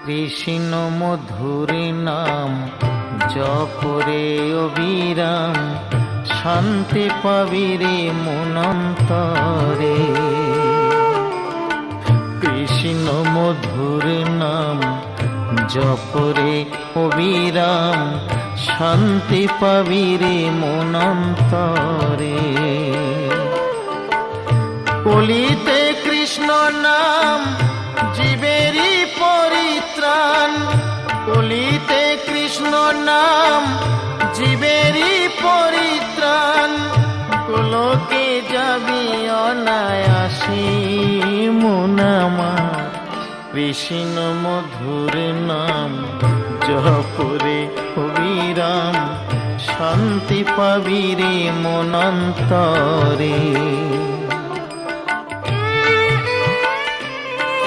কৃষ্ণ মধুর নাম জপরে অবিরাম, শান্তি পাবি রে মনন্তরে। কৃষ্ণ মধুর নাম জপরে অবিরাম, শান্তি পাবি রে মনন্তরে। কলিতে কৃষ্ণ নাম জীবেরই পরিত্রাণ, কলিতে কৃষ্ণ নাম জীবেরই পরিত্রাণ। গোলকে যাবি অনায়াসে মন আমার, কৃষ্ণ মধুর নাম জপরে অবিরাম, শান্তি পাবি রে মনন্তরে।